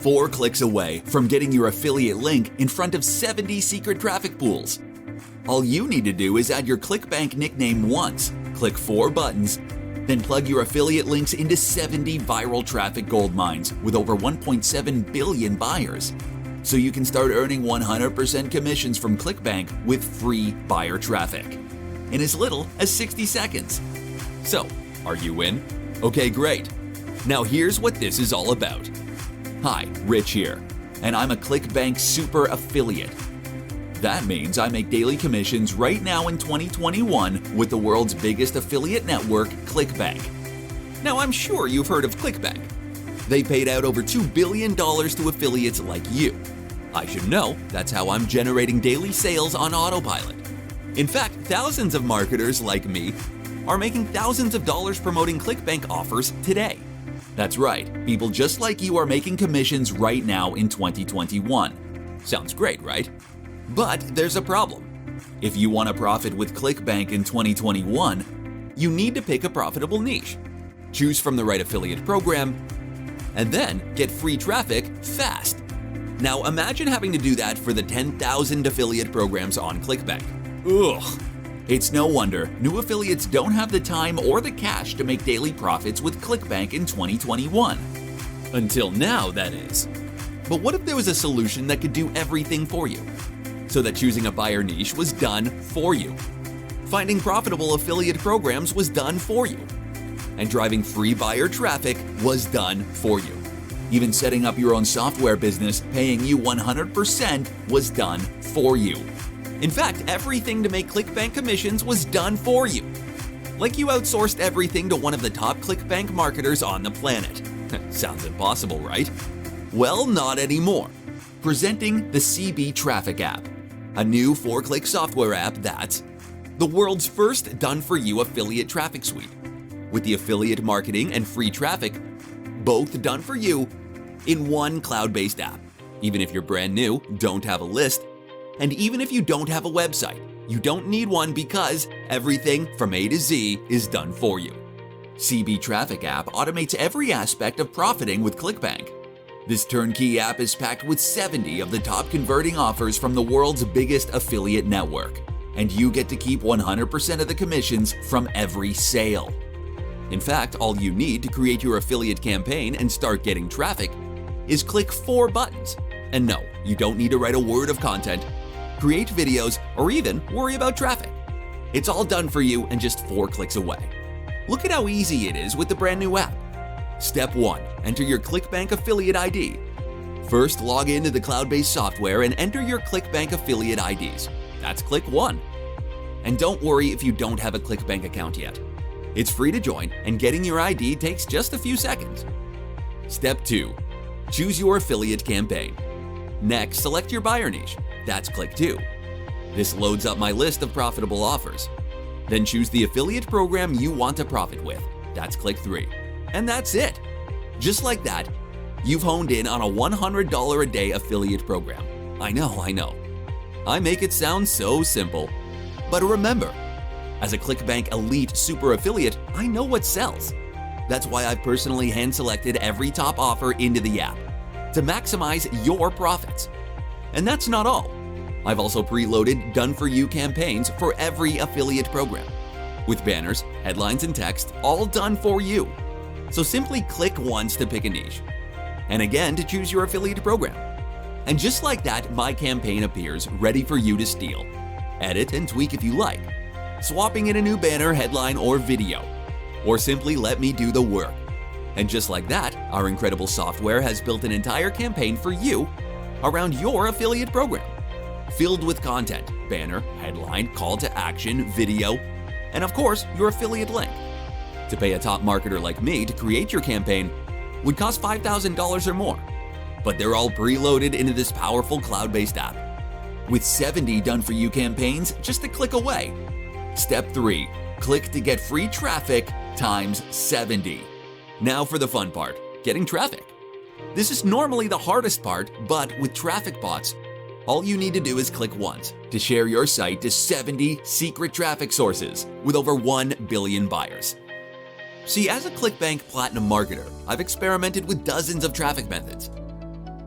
4 clicks away from getting your affiliate link in front of 70 secret traffic pools. All you need to do is add your ClickBank nickname once, click 4 buttons, then plug your affiliate links into 70 viral traffic gold mines with over 1.7 billion buyers. So you can start earning 100% commissions from ClickBank with free buyer traffic in as little as 60 seconds. So, are you in? Okay, great. Now here's what this is all about. Hi, Rich here, and I'm a ClickBank super affiliate. That means I make daily commissions right now in 2021 with the world's biggest affiliate network, ClickBank. Now I'm sure you've heard of ClickBank. They paid out over $2 billion to affiliates like you. I should know, that's how I'm generating daily sales on autopilot. In fact, thousands of marketers like me are making thousands of dollars promoting ClickBank offers today. That's right, people just like you are making commissions right now in 2021. Sounds great, right? But there's a problem. If you want to profit with ClickBank in 2021, you need to pick a profitable niche, choose from the right affiliate program, and then get free traffic fast. Now imagine having to do that for the 10,000 affiliate programs on ClickBank. Ugh! It's no wonder new affiliates don't have the time or the cash to make daily profits with ClickBank in 2021. Until now, that is. But what if there was a solution that could do everything for you? So that choosing a buyer niche was done for you. Finding profitable affiliate programs was done for you. And driving free buyer traffic was done for you. Even setting up your own software business paying you 100% was done for you. In fact, everything to make ClickBank commissions was done for you. Like you outsourced everything to one of the top ClickBank marketers on the planet. Sounds impossible, right? Well, not anymore. Presenting the CB Traffic app, a new 4-click software app that's the world's first done-for-you affiliate traffic suite, with the affiliate marketing and free traffic both done for you in one cloud-based app. Even if you're brand new, don't have a list, and even if you don't have a website, you don't need one because everything from A to Z is done for you. CB Traffic app automates every aspect of profiting with ClickBank. This turnkey app is packed with 70 of the top converting offers from the world's biggest affiliate network, and you get to keep 100% of the commissions from every sale. In fact, all you need to create your affiliate campaign and start getting traffic is click 4 buttons. And no, you don't need to write a word of content, create videos, or even worry about traffic. It's all done for you and just 4 clicks away. Look at how easy it is with the brand new app. Step 1. Enter your ClickBank affiliate ID. First, log into the cloud-based software and enter your ClickBank affiliate IDs. That's click 1. And don't worry if you don't have a ClickBank account yet. It's free to join, and getting your ID takes just a few seconds. Step 2. Choose your affiliate campaign. Next, select your buyer niche. That's click 2. This loads up my list of profitable offers. Then choose the affiliate program you want to profit with. That's click 3. And that's it. Just like that, you've honed in on a $100 a day affiliate program. I know. I make it sound so simple. But remember, as a ClickBank Elite Super Affiliate, I know what sells. That's why I've personally hand-selected every top offer into the app to maximize your profits. And that's not all. I've also preloaded DoneForYou campaigns for every affiliate program, with banners, headlines, and text all done for you. So simply click once to pick a niche, and again to choose your affiliate program. And just like that, my campaign appears ready for you to steal. Edit and tweak if you like, swapping in a new banner, headline, or video, or simply let me do the work. And just like that, our incredible software has built an entire campaign for you around your affiliate program, filled with content, banner, headline, call to action, video, and of course, your affiliate link. To pay a top marketer like me to create your campaign would cost $5,000 or more, but they're all preloaded into this powerful cloud-based app, with 70 done-for-you campaigns just a click away. Step 3. Click to get free traffic times 70. Now for the fun part, getting traffic. This is normally the hardest part, but with traffic bots, all you need to do is click once to share your site to 70 secret traffic sources with over 1 billion buyers. See, as a ClickBank Platinum marketer, I've experimented with dozens of traffic methods.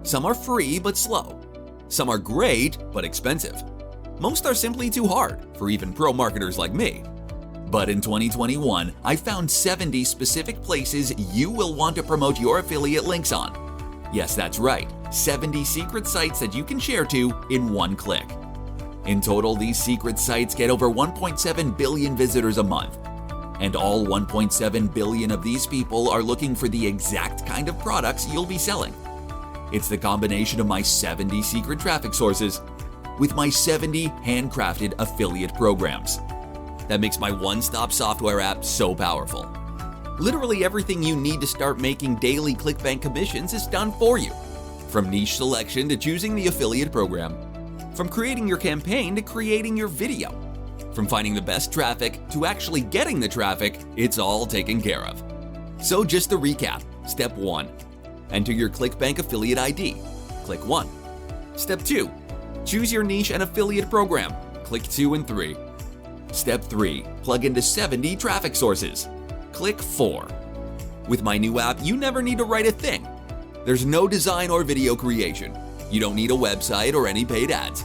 Some are free but slow. Some are great but expensive. Most are simply too hard for even pro marketers like me. But in 2021, I found 70 specific places you will want to promote your affiliate links on. Yes, that's right, 70 secret sites that you can share to in one click. In total, these secret sites get over 1.7 billion visitors a month. And all 1.7 billion of these people are looking for the exact kind of products you'll be selling. It's the combination of my 70 secret traffic sources with my 70 handcrafted affiliate programs that makes my one-stop software app so powerful. Literally everything you need to start making daily ClickBank commissions is done for you. From niche selection to choosing the affiliate program, from creating your campaign to creating your video, from finding the best traffic to actually getting the traffic, it's all taken care of. So just to recap, Step 1. Enter your ClickBank affiliate ID. Click 1. Step 2. Choose your niche and affiliate program. Click 2 and 3. Step 3. Plug into 70 traffic sources. Click 4. With my new app, you never need to write a thing. There's no design or video creation. You don't need a website or any paid ads.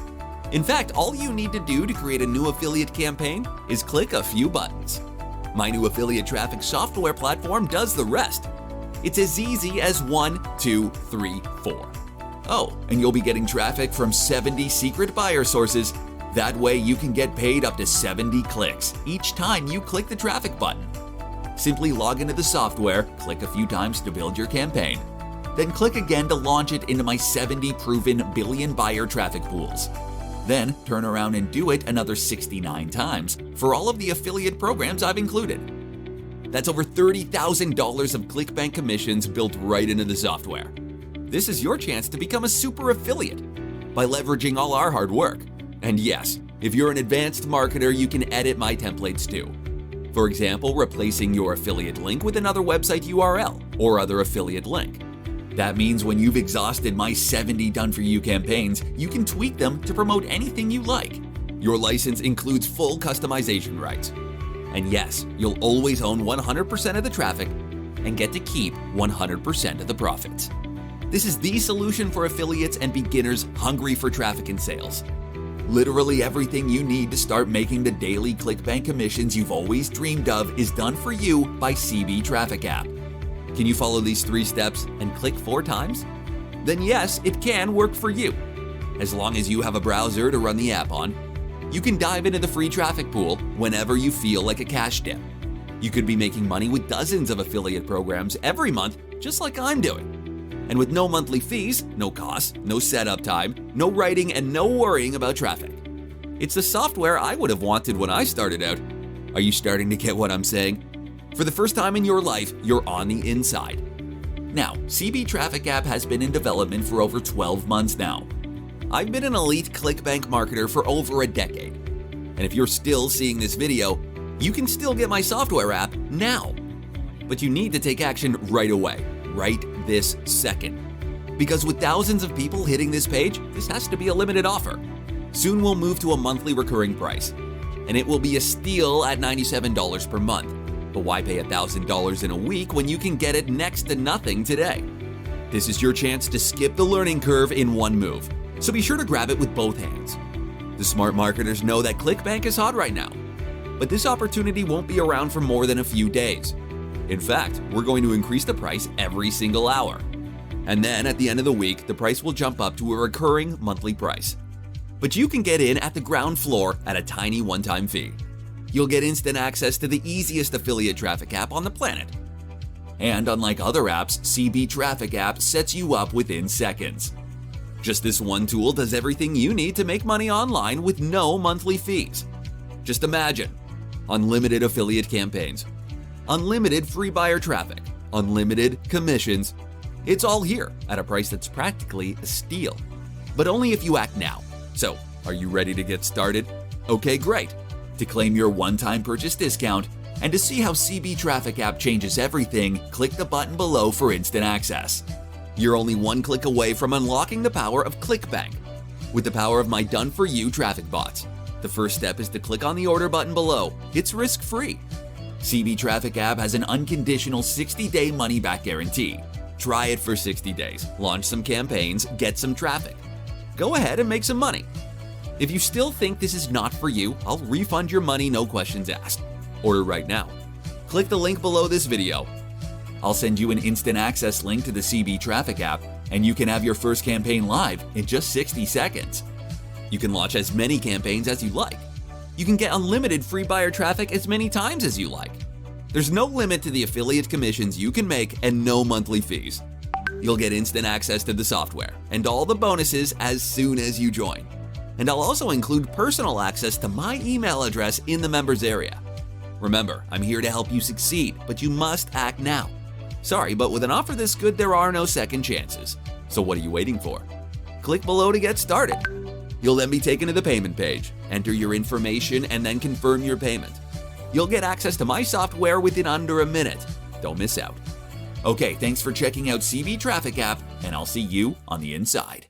In fact, all you need to do to create a new affiliate campaign is click a few buttons. My new affiliate traffic software platform does the rest. It's as easy as 1, 2, 3, 4. Oh, and you'll be getting traffic from 70 secret buyer sources. That way you can get paid up to 70 clicks each time you click the traffic button. Simply log into the software, click a few times to build your campaign, then click again to launch it into my 70 proven billion buyer traffic pools. Then turn around and do it another 69 times for all of the affiliate programs I've included. That's over $30,000 of ClickBank commissions built right into the software. This is your chance to become a super affiliate by leveraging all our hard work. And yes, if you're an advanced marketer, you can edit my templates too. For example, replacing your affiliate link with another website URL or other affiliate link. That means when you've exhausted my 70 done-for-you campaigns, you can tweak them to promote anything you like. Your license includes full customization rights. And yes, you'll always own 100% of the traffic and get to keep 100% of the profits. This is the solution for affiliates and beginners hungry for traffic and sales. Literally everything you need to start making the daily ClickBank commissions you've always dreamed of is done for you by CB Traffic App. Can you follow these 3 steps and click 4 times? Then yes, it can work for you. As long as you have a browser to run the app on, you can dive into the free traffic pool whenever you feel like a cash dip. You could be making money with dozens of affiliate programs every month, just like I'm doing. And with no monthly fees, no costs, no setup time, no writing, and no worrying about traffic. It's the software I would have wanted when I started out. Are you starting to get what I'm saying? For the first time in your life, you're on the inside. Now, CB Traffic App has been in development for over 12 months now. I've been an elite ClickBank marketer for over a decade. And if you're still seeing this video, you can still get my software app now. But you need to take action right away, right this second. Because with thousands of people hitting this page, this has to be a limited offer. Soon we'll move to a monthly recurring price, and it will be a steal at $97 per month. But why pay $1,000 in a week when you can get it next to nothing today? This is your chance to skip the learning curve in one move, so be sure to grab it with both hands. The smart marketers know that ClickBank is hot right now, but this opportunity won't be around for more than a few days. In fact, we're going to increase the price every single hour. And then at the end of the week, the price will jump up to a recurring monthly price. But you can get in at the ground floor at a tiny one-time fee. You'll get instant access to the easiest affiliate traffic app on the planet. And unlike other apps, CB Traffic App sets you up within seconds. Just this one tool does everything you need to make money online with no monthly fees. Just imagine unlimited affiliate campaigns, unlimited free buyer traffic, unlimited commissions. It's all here at a price that's practically a steal, but only if you act now. So, are you ready to get started? Okay, great. To claim your one-time purchase discount and to see how CB Traffic App changes everything, click the button below for instant access. You're only one click away from unlocking the power of ClickBank with the power of my done-for-you traffic bots. The first step is to click on the order button below. It's risk-free. CB Traffic App has an unconditional 60-day money-back guarantee. Try it for 60 days, launch some campaigns, get some traffic. Go ahead and make some money. If you still think this is not for you, I'll refund your money, no questions asked. Order right now. Click the link below this video. I'll send you an instant access link to the CB Traffic app, and you can have your first campaign live in just 60 seconds. You can launch as many campaigns as you like. You can get unlimited free buyer traffic as many times as you like. There's no limit to the affiliate commissions you can make and no monthly fees. You'll get instant access to the software and all the bonuses as soon as you join. And I'll also include personal access to my email address in the members area. Remember, I'm here to help you succeed, but you must act now. Sorry, but with an offer this good, there are no second chances. So what are you waiting for? Click below to get started. You'll then be taken to the payment page. Enter your information and then confirm your payment. You'll get access to my software within under a minute. Don't miss out. Okay, thanks for checking out CB Traffic app, and I'll see you on the inside.